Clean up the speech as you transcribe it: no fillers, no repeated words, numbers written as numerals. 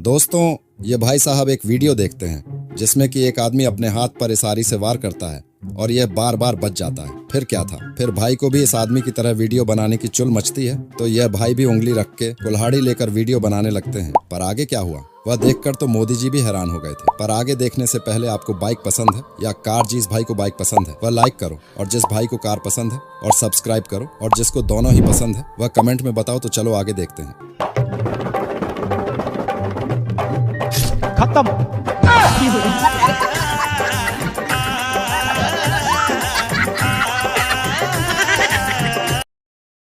दोस्तों, ये भाई साहब एक वीडियो देखते हैं जिसमें कि एक आदमी अपने हाथ पर इशारे से वार करता है और यह बार बार बच जाता है। फिर क्या था? फिर भाई को भी इस आदमी की तरह वीडियो बनाने की चुल मचती है, तो यह भाई भी उंगली रख के कुल्हाड़ी लेकर वीडियो बनाने लगते हैं। पर आगे क्या हुआ वह देखकर तो मोदी जी भी हैरान हो गए थे। पर आगे देखने से पहले आपको बाइक पसंद है या कार? जिस भाई को बाइक पसंद है वह लाइक करो, और जिस भाई को कार पसंद है और सब्सक्राइब करो, और जिसको दोनों ही पसंद है वह कमेंट में बताओ। तो चलो आगे देखते हैं। खत्म।